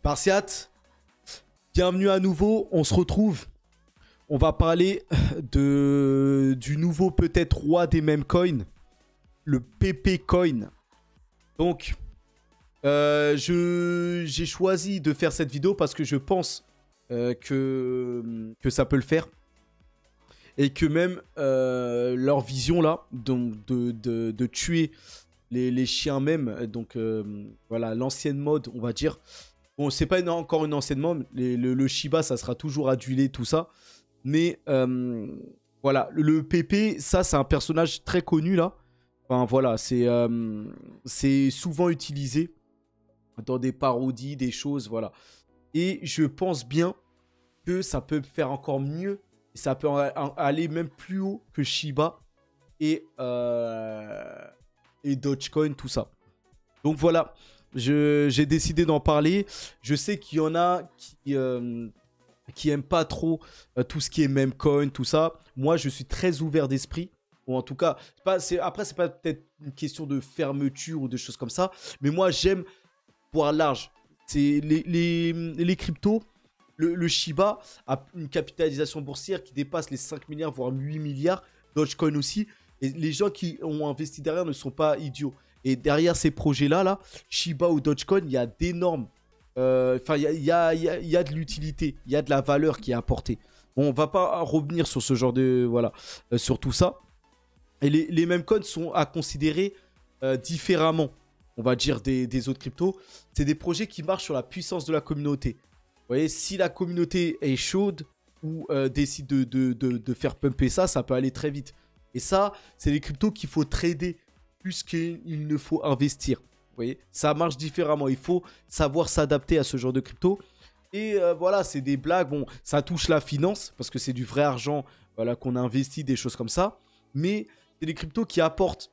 Spartiate, bienvenue à nouveau, on se retrouve. On va parler du nouveau peut-être roi des meme coins, le PP Coin. Donc, j'ai choisi de faire cette vidéo parce que je pense que ça peut le faire. Et que même leur vision là, donc de tuer les chiens même, donc voilà, l'ancienne mode, on va dire. Bon, c'est pas encore une ancienne mode, le Shiba, ça sera toujours adulé, tout ça. Mais voilà, le PP, ça, c'est un personnage très connu là. Enfin, voilà, c'est souvent utilisé dans des parodies, des choses, voilà. Et je pense bien que ça peut faire encore mieux. Ça peut aller même plus haut que Shiba et Dogecoin, tout ça. Donc voilà, j'ai décidé d'en parler. Je sais qu'il y en a qui aiment pas trop tout ce qui est meme coin, tout ça. Moi, je suis très ouvert d'esprit. Ou en tout cas, après, c'est pas peut-être une question de fermeture ou de choses comme ça. Mais moi, j'aime voir large. C'est les cryptos. Le Shiba a une capitalisation boursière qui dépasse les 5 milliards, voire 8 milliards. Dogecoin aussi. Et les gens qui ont investi derrière ne sont pas idiots. Et derrière ces projets-là, Shiba ou Dogecoin, il y a d'énormes... Enfin, il y a de l'utilité. Il y a de la valeur qui est apportée. Bon, on va pas revenir sur ce genre de... Voilà, sur tout ça. Et les mêmes coins sont à considérer différemment, on va dire, des autres cryptos. C'est des projets qui marchent sur la puissance de la communauté. Vous voyez, si la communauté est chaude ou décide de faire pumper ça, ça peut aller très vite. Et ça, c'est les cryptos qu'il faut trader plus qu'il ne faut investir. Vous voyez, ça marche différemment. Il faut savoir s'adapter à ce genre de crypto. Et voilà, c'est des blagues. Bon, ça touche la finance parce que c'est du vrai argent, voilà, qu'on a investi, des choses comme ça. Mais c'est des cryptos qui apportent.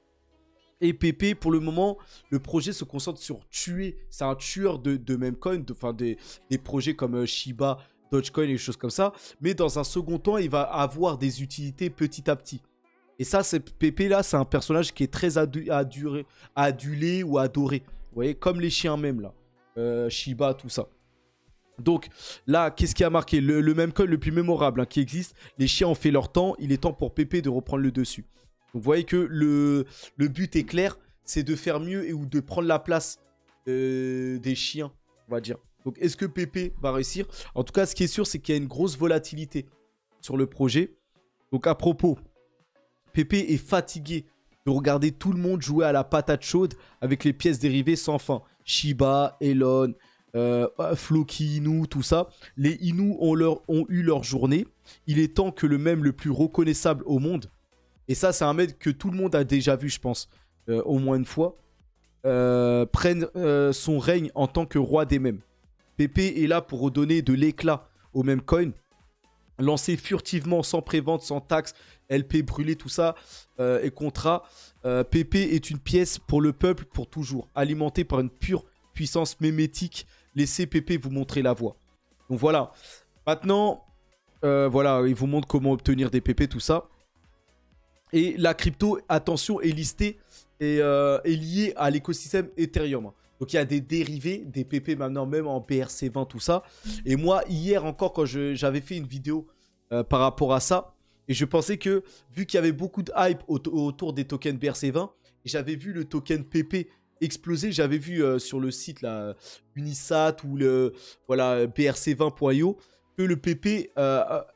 Et PP, pour le moment, le projet se concentre sur tuer. C'est un tueur de meme coin, enfin des projets comme Shiba, Dogecoin et des choses comme ça. Mais dans un second temps, il va avoir des utilités petit à petit. Et ça, PP là, c'est un personnage qui est très adulé ou adoré. Vous voyez, comme les chiens même là. Shiba, tout ça. Donc là, qu'est-ce qui a marqué le meme coin le plus mémorable qui existe. Les chiens ont fait leur temps. Il est temps pour PP de reprendre le dessus. Donc vous voyez que le but est clair, c'est de faire mieux ou de prendre la place des chiens, on va dire. Donc est-ce que PP va réussir? En tout cas, ce qui est sûr, c'est qu'il y a une grosse volatilité sur le projet. Donc à propos, PP est fatigué de regarder tout le monde jouer à la patate chaude avec les pièces dérivées sans fin. Shiba, Elon, Floki, Inu, tout ça. Les Inu ont eu leur journée. Il est temps que le mème le plus reconnaissable au monde, et ça, c'est un mec que tout le monde a déjà vu, je pense, au moins une fois, prenne son règne en tant que roi des mèmes. PP est là pour redonner de l'éclat au meme coin, lancé furtivement, sans prévente, sans taxe, LP brûlé, tout ça, et contrat. PP est une pièce pour le peuple pour toujours, alimenté par une pure puissance mémétique. Laissez PP vous montrer la voie. Donc voilà. Maintenant, voilà, il vous montre comment obtenir des PP, tout ça. Et la crypto, attention, est listée et est liée à l'écosystème Ethereum. Donc il y a des dérivés, des PP maintenant, même en BRC20, tout ça. Et moi, hier encore, quand j'avais fait une vidéo par rapport à ça, et je pensais que, vu qu'il y avait beaucoup de hype autour des tokens BRC20, et j'avais vu le token PP exploser, j'avais vu sur le site là, Unisat ou le voilà, BRC20.io, que le PP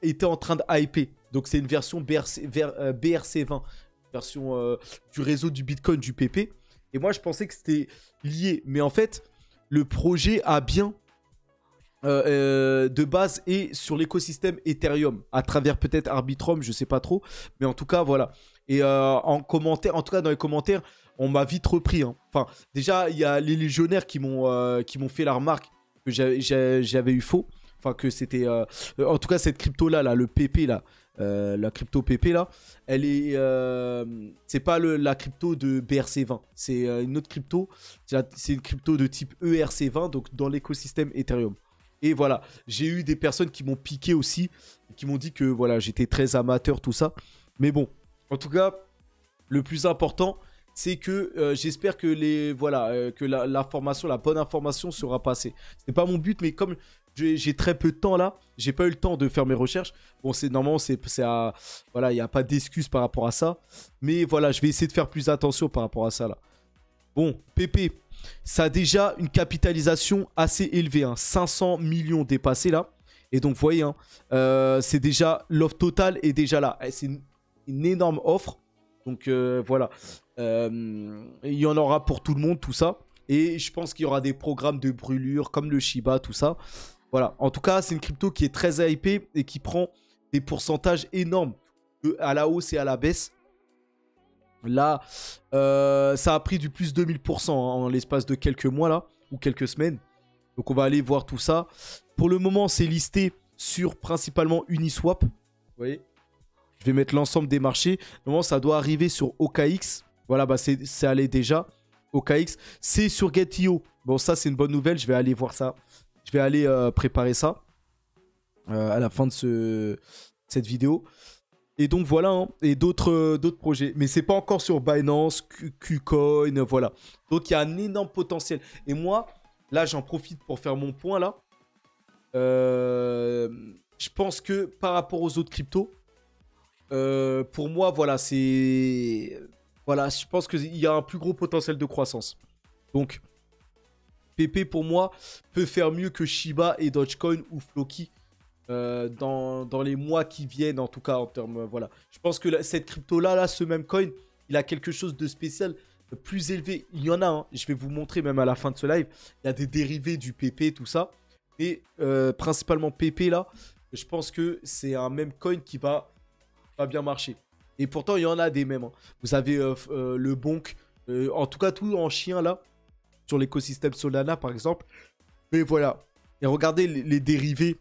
était en train de hyper. Donc c'est une version BRC20, version du réseau du Bitcoin, du PP. Et moi je pensais que c'était lié. Mais en fait, le projet a bien de base et sur l'écosystème Ethereum, à travers peut-être Arbitrum, je sais pas trop. Mais en tout cas, voilà. Et en commentaire, en tout cas dans les commentaires, on m'a vite repris. Hein. Enfin, déjà, il y a les légionnaires qui m'ont fait la remarque que j'avais eu faux. Enfin, que c'était... en tout cas, cette crypto-là, le PP, là, la crypto PP, là, elle est... c'est pas la crypto de BRC20. C'est une autre crypto. C'est une crypto de type ERC20, donc dans l'écosystème Ethereum. Et voilà, j'ai eu des personnes qui m'ont piqué aussi, qui m'ont dit que voilà, j'étais très amateur, tout ça. Mais bon, en tout cas, le plus important, c'est que j'espère que que l'information, la bonne information sera passée. C'est pas mon but, mais comme j'ai très peu de temps là, j'ai pas eu le temps de faire mes recherches. Bon, normalement, voilà, il n'y a pas d'excuse par rapport à ça. Mais voilà, je vais essayer de faire plus attention par rapport à ça là. Bon, PP, ça a déjà une capitalisation assez élevée, hein, 500 millions dépassés là. Et donc, vous voyez, hein, c'est déjà, l'offre totale est déjà là. C'est une énorme offre. Donc, voilà. Il y en aura pour tout le monde, tout ça. Et je pense qu'il y aura des programmes de brûlure comme le Shiba, tout ça. Voilà. En tout cas, c'est une crypto qui est très hypée et qui prend des pourcentages énormes à la hausse et à la baisse. Là, ça a pris du plus de 2000% hein, en l'espace de quelques mois là, ou quelques semaines. Donc on va aller voir tout ça. Pour le moment, c'est listé sur principalement Uniswap. Vous voyez, je vais mettre l'ensemble des marchés. Normalement, ça doit arriver sur OKX. Voilà, bah c'est allé déjà. OKX, c'est sur Get.io. Bon, ça, c'est une bonne nouvelle. Je vais aller voir ça. Je vais aller préparer ça à la fin de cette vidéo. Et donc voilà, hein, et d'autres projets. Mais c'est pas encore sur Binance, KuCoin, voilà. Donc il y a un énorme potentiel. Et moi, là, j'en profite pour faire mon point là. Je pense que par rapport aux autres cryptos, pour moi, voilà, voilà, je pense qu'il y a un plus gros potentiel de croissance. Donc, PP pour moi peut faire mieux que Shiba et Dogecoin ou Floki. Dans les mois qui viennent, en tout cas en termes voilà, je pense que cette crypto là, ce même coin, il a quelque chose de spécial, plus élevé. Il y en a, hein, je vais vous montrer même à la fin de ce live. Il y a des dérivés du PP, tout ça, et principalement PP là, je pense que c'est un même coin qui va bien marcher. Et pourtant il y en a des mêmes, hein. Vous avez le Bonk, en tout cas tout en chien là, sur l'écosystème Solana par exemple. Mais voilà, et regardez les dérivés.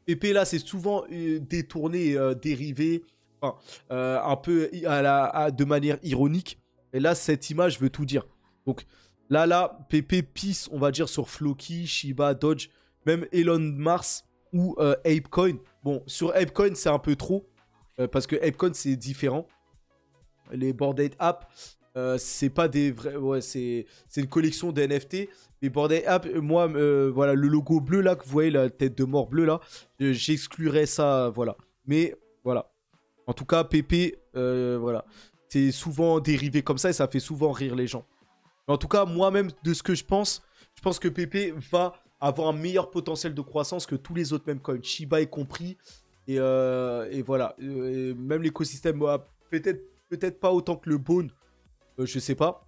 PP là, c'est souvent détourné, dérivé, enfin, un peu de manière ironique. Et là, cette image veut tout dire. Donc là, PP pisse, on va dire, sur Floki, Shiba, Doge, même Elon Mars ou Apecoin. Bon, sur Apecoin, c'est un peu trop, parce que Apecoin, c'est différent. Les Bored Ape, c'est pas des vrais... Ouais, c'est une collection de NFT. Les Bored Ape, moi, voilà, le logo bleu là, que vous voyez, la tête de mort bleue là, j'exclurais ça, voilà. Mais, voilà. En tout cas, PP, voilà. C'est souvent dérivé comme ça et ça fait souvent rire les gens. Mais en tout cas, moi-même, de ce que je pense que PP va avoir un meilleur potentiel de croissance que tous les autres mêmes coins, Shiba est compris. Et voilà. Et même l'écosystème, peut-être pas autant que le Bone, je sais pas.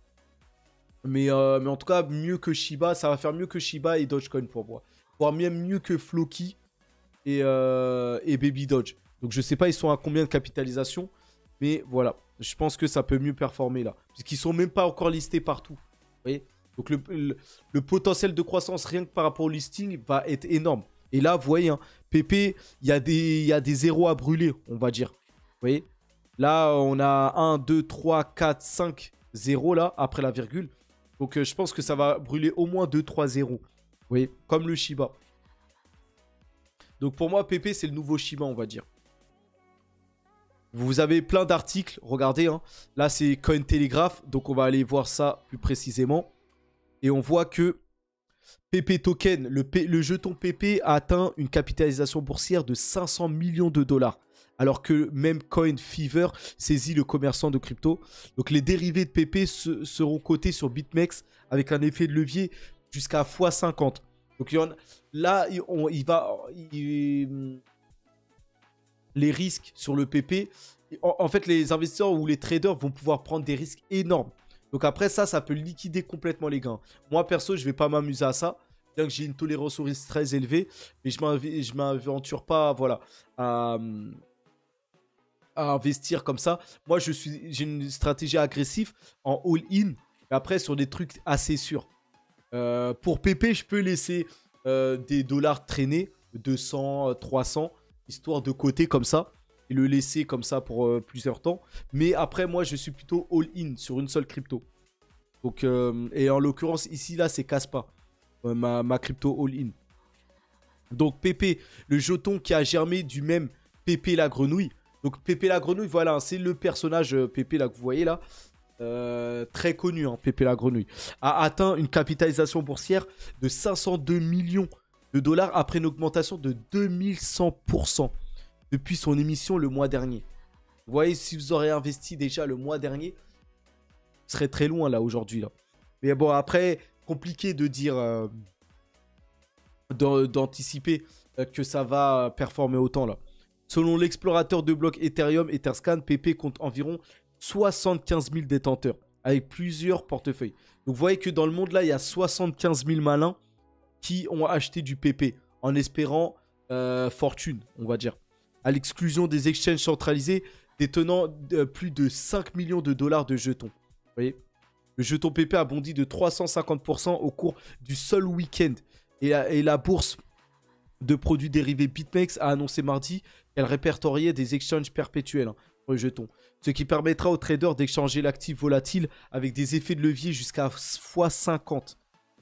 Mais en tout cas, mieux que Shiba, ça va faire mieux que Shiba et Dogecoin pour moi. Voire même mieux que Floki et Baby Doge. Donc je sais pas, ils sont à combien de capitalisation. Mais voilà, je pense que ça peut mieux performer là. Puisqu'ils sont même pas encore listés partout. Vous voyez ? Donc le potentiel de croissance rien que par rapport au listing va être énorme. Et là, vous voyez, hein, PP, il y a des zéros à brûler, on va dire. Vous voyez ? Là, on a 1, 2, 3, 4, 5 zéros là, après la virgule. Donc je pense que ça va brûler au moins 2-3 zéros. Vous voyez, comme le Shiba. Donc pour moi, PP, c'est le nouveau Shiba, on va dire. Vous avez plein d'articles, regardez. Hein. Là, c'est Cointelegraph, donc on va aller voir ça plus précisément. Et on voit que PP Token, le jeton PP a atteint une capitalisation boursière de 500 millions de dollars. Alors que même Coin Fever saisit le commerçant de crypto. Donc les dérivés de PP seront cotés sur BitMEX avec un effet de levier jusqu'à x50. Donc là, les risques sur le PP, en fait les investisseurs ou les traders vont pouvoir prendre des risques énormes. Donc après ça peut liquider complètement les gains. Moi perso, je vais pas m'amuser à ça. Bien que j'ai une tolérance au risque très élevée, mais je m'aventure pas, voilà, à investir comme ça. Moi, j'ai une stratégie agressive en all-in, et après sur des trucs assez sûrs. Pour PP, je peux laisser des dollars traîner, 200, 300, histoire de côté comme ça, et le laisser comme ça pour plusieurs temps. Mais après, moi, je suis plutôt all-in sur une seule crypto. Donc, et en l'occurrence, ici, là, c'est Kaspa, ma crypto all-in. Donc, PP, le jeton qui a germé du même PP la grenouille. Donc Pépé la grenouille, voilà, c'est le personnage Pépé là que vous voyez là. très connu, hein, Pépé la grenouille, a atteint une capitalisation boursière de 502 millions de dollars après une augmentation de 2100% depuis son émission le mois dernier. Vous voyez, si vous aurez investi déjà le mois dernier, vous serez très loin là aujourd'hui. Là. Mais bon, après, compliqué de dire, d'anticiper que ça va performer autant là. Selon l'explorateur de blocs Ethereum, Etherscan, PP compte environ 75 000 détenteurs avec plusieurs portefeuilles. Donc vous voyez que dans le monde là, il y a 75 000 malins qui ont acheté du PP en espérant fortune, on va dire. À l'exclusion des exchanges centralisés détenant plus de 5 millions de dollars de jetons. Vous voyez, le jeton PP a bondi de 350% au cours du seul week-end. Et la bourse de produits dérivés BitMEX a annoncé mardi qu'elle répertoriait des exchanges perpétuels pour les jetons. Ce qui permettra aux traders d'échanger l'actif volatile avec des effets de levier jusqu'à x50.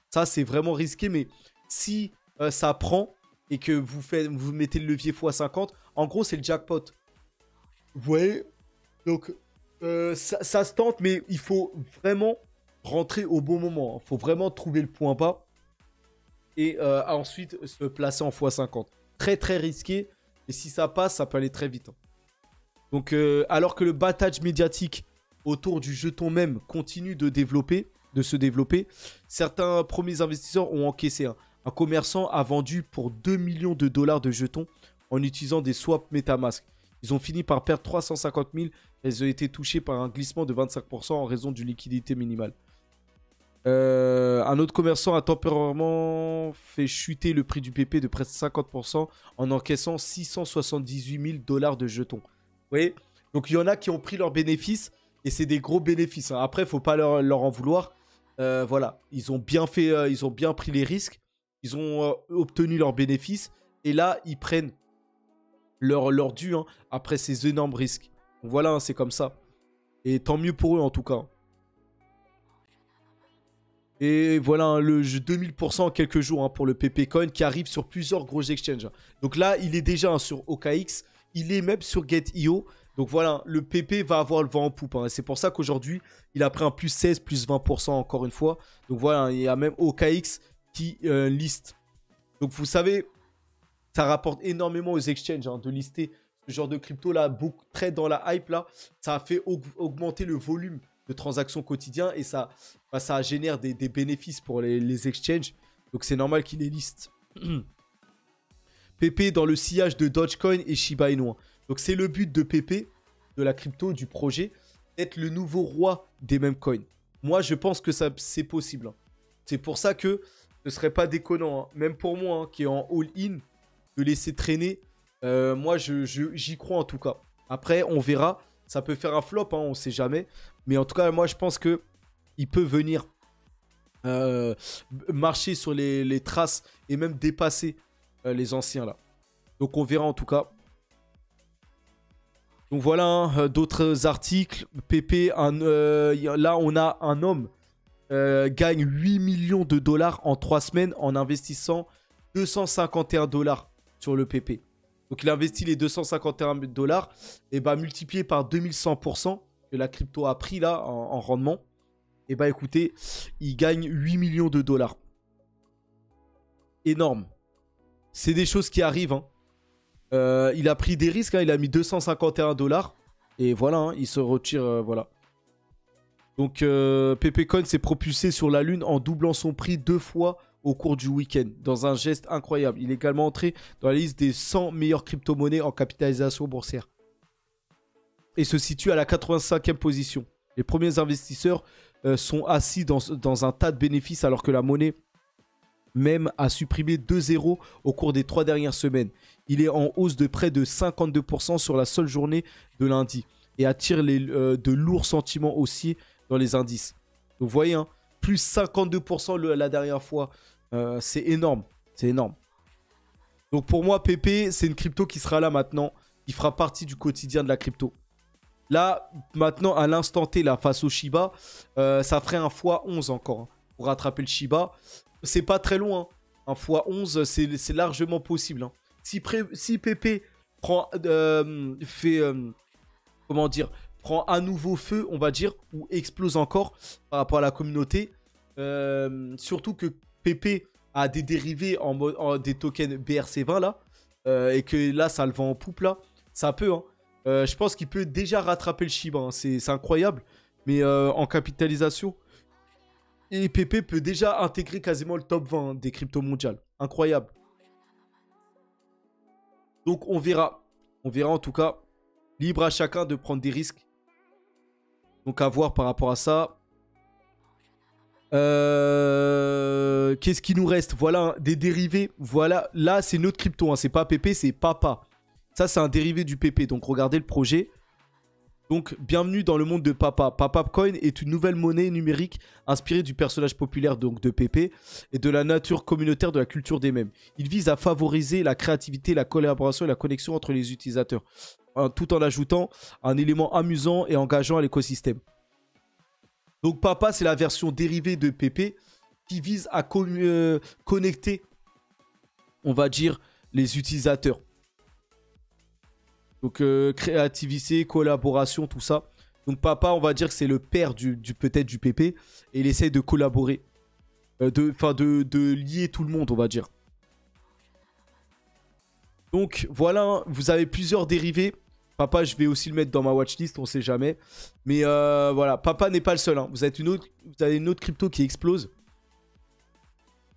Ça, c'est vraiment risqué, mais si ça prend et que vous mettez le levier x50, en gros, c'est le jackpot. Vous voyez? Donc, ça se tente, mais il faut vraiment rentrer au bon moment. Il faut vraiment trouver le point bas et ensuite se placer en x50. Très, très risqué. Et si ça passe, ça peut aller très vite. Donc, alors que le battage médiatique autour du jeton même continue de se développer, certains premiers investisseurs ont encaissé. Un commerçant a vendu pour 2 millions de dollars de jetons en utilisant des swaps MetaMask. Ils ont fini par perdre 350 000. Ils ont été touchés par un glissement de 25% en raison d'une liquidité minimale. Un autre commerçant a temporairement fait chuter le prix du PP de presque 50% en encaissant 678 000 dollars de jetons. Vous voyez? Donc il y en a qui ont pris leurs bénéfices et c'est des gros bénéfices. Après, il ne faut pas leur en vouloir. Voilà, ils ont bien fait, ils ont bien pris les risques. Ils ont obtenu leurs bénéfices et là, ils prennent leur dû après ces énormes risques. Donc voilà, c'est comme ça. Et tant mieux pour eux en tout cas. Et voilà, le 2000% en quelques jours pour le PP Coin qui arrive sur plusieurs gros exchanges. Donc là, il est déjà sur OKX. Il est même sur Get.io. Donc voilà, le PP va avoir le vent en poupe. C'est pour ça qu'aujourd'hui, il a pris un plus 16, plus 20% encore une fois. Donc voilà, il y a même OKX qui liste. Donc vous savez, ça rapporte énormément aux exchanges de lister ce genre de crypto là, très dans la hype là. Ça a fait augmenter le volume de transactions quotidiennes et ça génère des bénéfices pour les exchanges. Donc c'est normal qu'il les liste. PP dans le sillage de Dogecoin et Shiba Inu. Donc c'est le but de PP, de la crypto, du projet, d'être le nouveau roi des mêmes coins. Moi je pense que c'est possible. C'est pour ça que ce serait pas déconnant, même pour moi qui est en all-in, de laisser traîner. Moi j'y crois en tout cas. Après on verra, ça peut faire un flop, on sait jamais. Mais en tout cas moi je pense que il peut venir marcher sur les traces et même dépasser les anciens là. Donc on verra en tout cas. Donc voilà d'autres articles. PP, là on a un homme gagne 8 millions de dollars en 3 semaines en investissant 251 dollars sur le PP. Donc il investit les 251 dollars et multiplié par 2100% que la crypto a pris là en rendement. Et écoutez, il gagne 8 millions de dollars. Énorme. C'est des choses qui arrivent. Il a pris des risques. Il a mis 251 dollars. Et voilà, il se retire. Voilà. Donc, PPCoin s'est propulsé sur la Lune en doublant son prix 2 fois au cours du week-end. Dans un geste incroyable. Il est également entré dans la liste des 100 meilleures crypto-monnaies en capitalisation boursière. Et se situe à la 85e position. Les premiers investisseurs sont assis dans un tas de bénéfices alors que la monnaie même a supprimé 2 zéros au cours des 3 dernières semaines. Il est en hausse de près de 52% sur la seule journée de lundi et attire de lourds sentiments haussiers dans les indices. Donc vous voyez, plus 52% la dernière fois. C'est énorme. C'est énorme. Donc pour moi, PP, c'est une crypto qui sera là maintenant. Qui fera partie du quotidien de la crypto. Là, maintenant, à l'instant T, là, face au Shiba, ça ferait un x11 encore pour rattraper le Shiba. C'est pas très loin. Un x11, c'est largement possible. Si PP prend, comment dire, prend à nouveau feu, on va dire, ou explose encore par rapport à la communauté. Surtout que PP a des dérivés des tokens BRC20 là. Et que là, ça le vend en poupe là. Ça peut, hein. Je pense qu'il peut déjà rattraper le Shiba. Hein. C'est incroyable. Mais en capitalisation. Et PP peut déjà intégrer quasiment le top 20 des cryptos mondiales. Incroyable. Donc on verra. On verra en tout cas. Libre à chacun de prendre des risques. Donc à voir par rapport à ça. Qu'est-ce qui nous reste? Voilà, des dérivés. Voilà, là c'est notre crypto. Hein. C'est pas PP, c'est Papa. Ça c'est un dérivé du PP. Donc regardez le projet. Donc, bienvenue dans le monde de Papa. Papa Coin est une nouvelle monnaie numérique inspirée du personnage populaire donc, de PP et de la nature communautaire de la culture des mèmes. Il vise à favoriser la créativité, la collaboration et la connexion entre les utilisateurs, tout en ajoutant un élément amusant et engageant à l'écosystème. Donc, Papa, c'est la version dérivée de PP qui vise à connecter, on va dire, les utilisateurs. Donc créativité, collaboration, tout ça. Donc Papa, on va dire que c'est le père peut-être du PP. Et il essaie de collaborer. De lier tout le monde, on va dire. Donc voilà, hein, vous avez plusieurs dérivés. Papa, je vais aussi le mettre dans ma watchlist, on sait jamais. Mais voilà, Papa n'est pas le seul. Hein. Vous avez une autre crypto qui explose.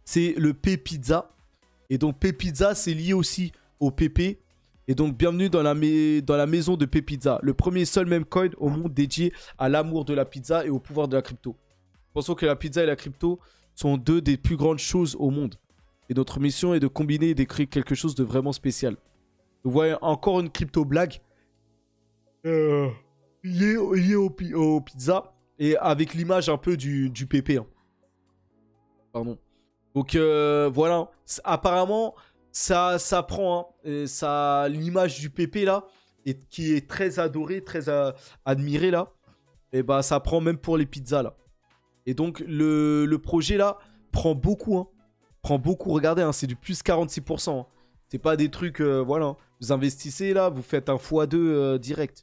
C'est le P-Pizza. Et donc P-Pizza, c'est lié aussi au PP. Et donc, bienvenue dans la maison de P-Pizza, le premier seul meme coin au monde dédié à l'amour de la pizza et au pouvoir de la crypto. Pensons que la pizza et la crypto sont deux des plus grandes choses au monde. Et notre mission est de combiner et d'écrire quelque chose de vraiment spécial. Vous voyez encore une crypto blague liée au pizza et avec l'image un peu du PP. Hein. Pardon. Donc, voilà. Apparemment... Ça prend hein, l'image du PP là, qui est très adorée, très admirée là. Et bah ça prend même pour les pizzas là. Et donc le projet là prend beaucoup. Hein, prend beaucoup, regardez, hein, c'est du plus 46%. Hein. C'est pas des trucs, voilà. Hein. Vous investissez là, vous faites un x2 direct.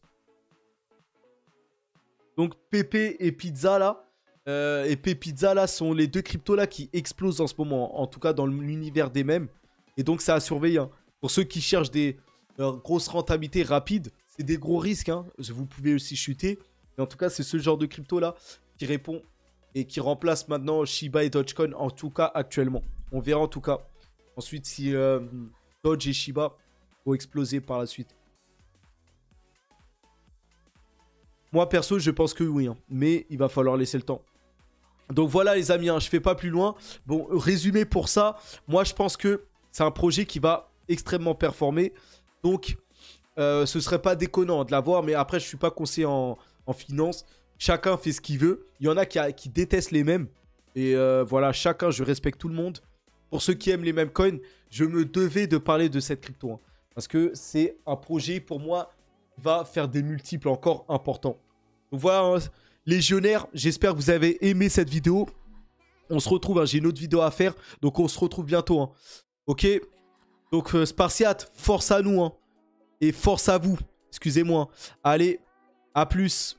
Donc PP et pizza là. Et P-Pizza là sont les deux cryptos là qui explosent en ce moment. En tout cas dans l'univers des mèmes. Et donc, ça à surveiller. Hein. Pour ceux qui cherchent des grosses rentabilités rapides, c'est des gros risques. Hein. Vous pouvez aussi chuter. Mais en tout cas, c'est ce genre de crypto-là qui répond et qui remplace maintenant Shiba et Dogecoin, en tout cas actuellement. On verra en tout cas. Ensuite, si Doge et Shiba vont exploser par la suite. Moi, perso, je pense que oui. Hein. Mais il va falloir laisser le temps. Donc voilà, les amis. Hein, je ne fais pas plus loin. Bon, résumé pour ça. Moi, je pense que c'est un projet qui va extrêmement performer. Donc, ce serait pas déconnant de l'avoir. Mais après, je suis pas conseiller en finance. Chacun fait ce qu'il veut. Il y en a qui détestent les mêmes. Et voilà, chacun, je respecte tout le monde. Pour ceux qui aiment les mêmes coins, je me devais de parler de cette crypto. Hein, parce que c'est un projet, pour moi, qui va faire des multiples encore importants. Donc voilà, hein, légionnaires, j'espère que vous avez aimé cette vidéo. On se retrouve, hein, j'ai une autre vidéo à faire. Donc on se retrouve bientôt. Hein. Ok, donc Spartiate, force à nous, hein. Et force à vous, excusez-moi. Allez, à plus.